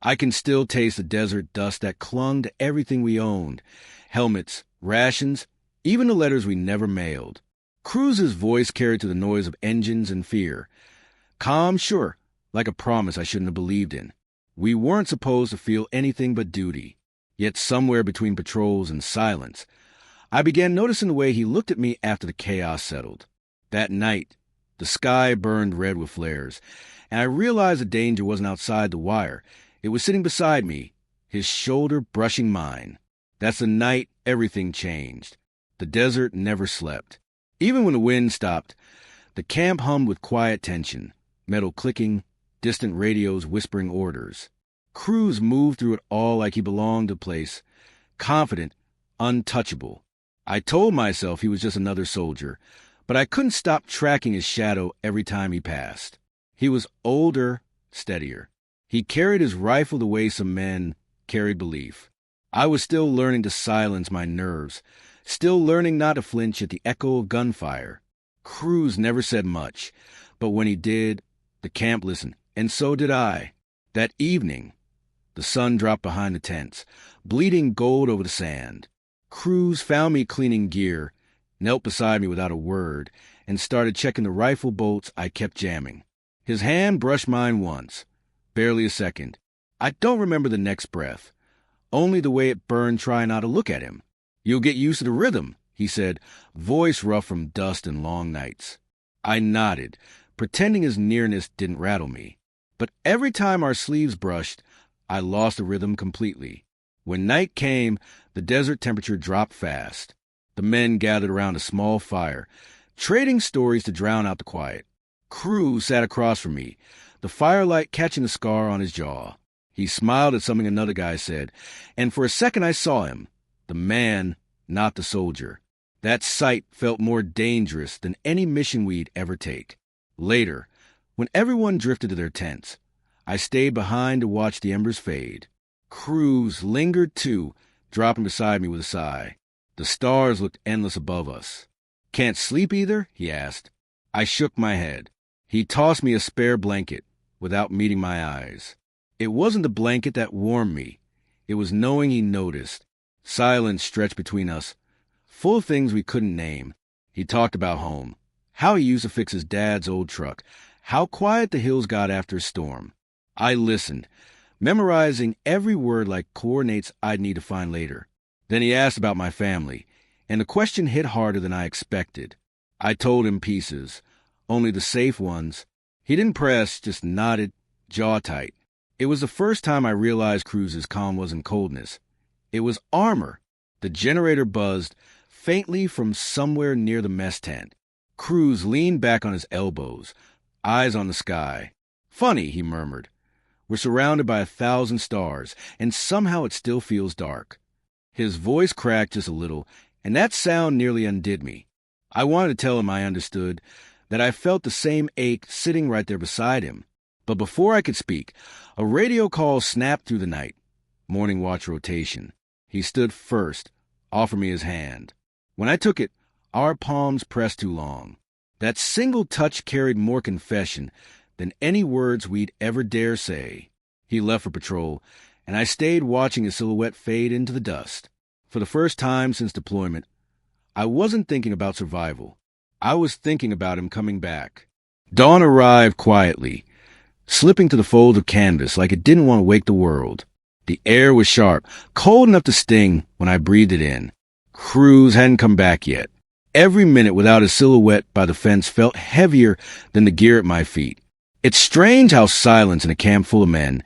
I can still taste the desert dust that clung to everything we owned. Helmets, rations, even the letters we never mailed. Cruz's voice carried to the noise of engines and fear. Calm, sure, like a promise I shouldn't have believed in. We weren't supposed to feel anything but duty. Yet somewhere between patrols and silence, I began noticing the way he looked at me after the chaos settled. That night, the sky burned red with flares, and I realized the danger wasn't outside the wire. It was sitting beside me, his shoulder brushing mine. That's the night everything changed. The desert never slept. Even when the wind stopped, the camp hummed with quiet tension, metal clicking, distant radios whispering orders. Cruz moved through it all like he belonged to the place, confident, untouchable. I told myself he was just another soldier, but I couldn't stop tracking his shadow every time he passed. He was older, steadier. He carried his rifle the way some men carried belief. I was still learning to silence my nerves, still learning not to flinch at the echo of gunfire. Cruz never said much, but when he did, the camp listened, and so did I. That evening, the sun dropped behind the tents, bleeding gold over the sand. Cruz found me cleaning gear, knelt beside me without a word, and started checking the rifle bolts I kept jamming. His hand brushed mine once, barely a second. I don't remember the next breath, only the way it burned trying not to look at him. "You'll get used to the rhythm," he said, voice rough from dust and long nights. I nodded, pretending his nearness didn't rattle me. But every time our sleeves brushed, I lost the rhythm completely. When night came, the desert temperature dropped fast. The men gathered around a small fire, trading stories to drown out the quiet. Cruz sat across from me, the firelight catching a scar on his jaw. He smiled at something another guy said, and for a second I saw him. The man, not the soldier. That sight felt more dangerous than any mission we'd ever take. Later, when everyone drifted to their tents, I stayed behind to watch the embers fade. Cruz lingered too, dropping beside me with a sigh. The stars looked endless above us. "Can't sleep either?" he asked. I shook my head. He tossed me a spare blanket, without meeting my eyes. It wasn't the blanket that warmed me. It was knowing he noticed. Silence stretched between us, full of things we couldn't name. He talked about home, how he used to fix his dad's old truck, how quiet the hills got after a storm. I listened, memorizing every word like coordinates I'd need to find later. Then he asked about my family, and the question hit harder than I expected. I told him pieces, only the safe ones. He didn't press, just nodded, jaw tight. It was the first time I realized Cruz's calm wasn't coldness. It was armor. The generator buzzed, faintly from somewhere near the mess tent. Cruz leaned back on his elbows, eyes on the sky. "Funny," he murmured. "We're surrounded by 1,000 stars, and somehow it still feels dark." His voice cracked just a little, and that sound nearly undid me. I wanted to tell him I understood, that I felt the same ache sitting right there beside him. But before I could speak, a radio call snapped through the night. Morning watch rotation. He stood first, offered me his hand. When I took it, our palms pressed too long. That single touch carried more confession than any words we'd ever dare say. He left for patrol, and I stayed watching his silhouette fade into the dust. For the first time since deployment, I wasn't thinking about survival. I was thinking about him coming back. Dawn arrived quietly, slipping to the folds of canvas like it didn't want to wake the world. The air was sharp, cold enough to sting when I breathed it in. Cruz hadn't come back yet. Every minute without his silhouette by the fence felt heavier than the gear at my feet. It's strange how silence in a camp full of men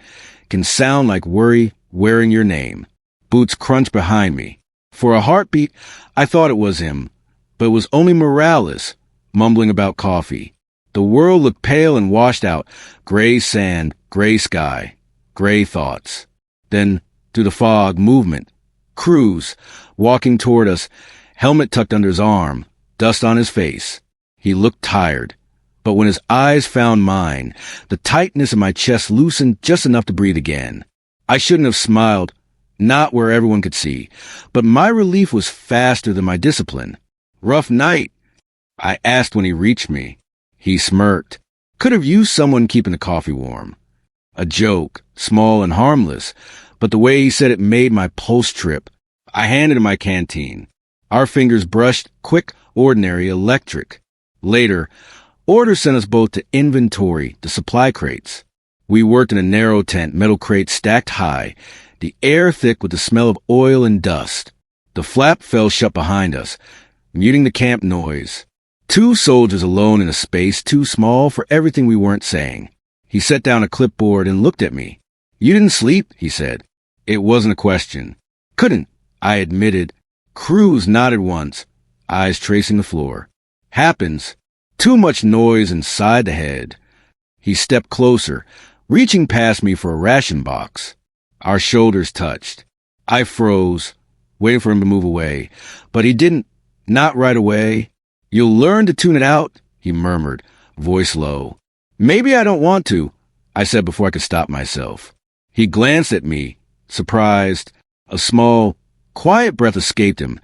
can sound like worry wearing your name. Boots crunched behind me. For a heartbeat, I thought it was him, but it was only Morales, mumbling about coffee. The world looked pale and washed out, gray sand, gray sky, gray thoughts. Then, through the fog, movement. Cruz, walking toward us, helmet tucked under his arm, dust on his face. He looked tired, but when his eyes found mine, the tightness in my chest loosened just enough to breathe again. I shouldn't have smiled, not where everyone could see, but my relief was faster than my discipline. "Rough night?" I asked when he reached me. He smirked. "Could have used someone keeping the coffee warm." A joke, small and harmless, but the way he said it made my pulse trip. I handed him my canteen. Our fingers brushed, quick, ordinary, electric. Later, orders sent us both to inventory, the supply crates. We worked in a narrow tent, metal crates stacked high, the air thick with the smell of oil and dust. The flap fell shut behind us, muting the camp noise. 2 soldiers alone in a space too small for everything we weren't saying. He set down a clipboard and looked at me. "You didn't sleep?" he said. It wasn't a question. "Couldn't," I admitted. Cruz nodded once, eyes tracing the floor. "Happens. Too much noise inside the head." He stepped closer, reaching past me for a ration box. Our shoulders touched. I froze, waiting for him to move away, but he didn't. Not right away. "You'll learn to tune it out," he murmured, voice low. "Maybe I don't want to," I said before I could stop myself. He glanced at me, surprised. A small, quiet breath escaped him,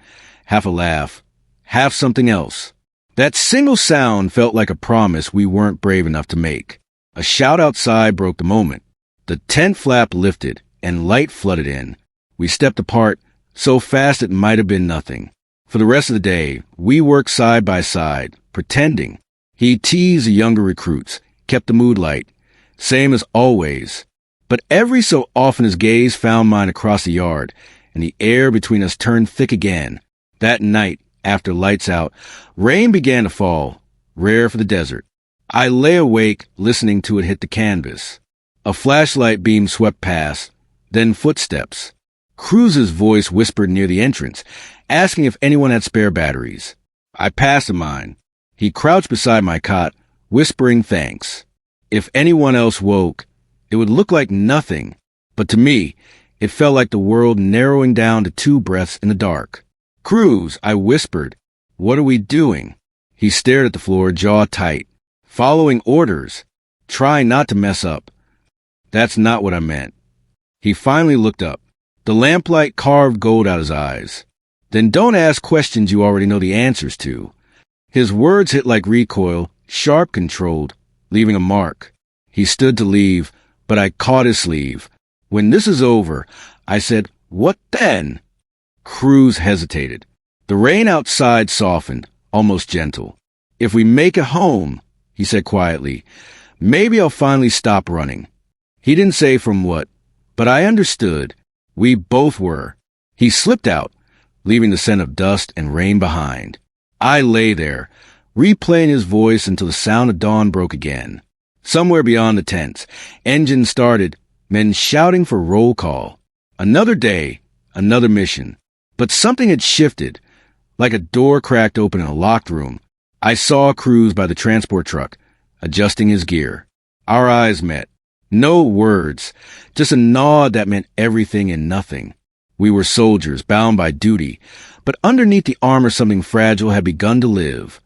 half a laugh, half something else. That single sound felt like a promise we weren't brave enough to make. A shout outside broke the moment. The tent flap lifted, and light flooded in. We stepped apart, so fast it might have been nothing. For the rest of the day, we worked side by side, pretending. He teased the younger recruits, kept the mood light, same as always. But every so often his gaze found mine across the yard, and the air between us turned thick again. That night, after lights out, rain began to fall, rare for the desert. I lay awake, listening to it hit the canvas. A flashlight beam swept past, then footsteps. Cruz's voice whispered near the entrance, asking if anyone had spare batteries. I passed him mine. He crouched beside my cot, whispering thanks. If anyone else woke, it would look like nothing, but to me, it felt like the world narrowing down to 2 breaths in the dark. "Cruz," I whispered, "what are we doing?" He stared at the floor, jaw tight. "Following orders. Trying not to mess up." "That's not what I meant." He finally looked up. The lamplight carved gold out his eyes. "Then don't ask questions you already know the answers to." His words hit like recoil, sharp, controlled, leaving a mark. He stood to leave, but I caught his sleeve. "When this is over," I said, "what then?" Cruz hesitated. The rain outside softened, almost gentle. "If we make it home," he said quietly, "maybe I'll finally stop running." He didn't say from what, but I understood. We both were. He slipped out, leaving the scent of dust and rain behind. I lay there, replaying his voice until the sound of dawn broke again. Somewhere beyond the tents, engines started, men shouting for roll call. Another day, another mission. But something had shifted. Like a door cracked open in a locked room, I saw Cruz by the transport truck, adjusting his gear. Our eyes met. No words, just a nod that meant everything and nothing. We were soldiers, bound by duty, but underneath the armor something fragile had begun to live.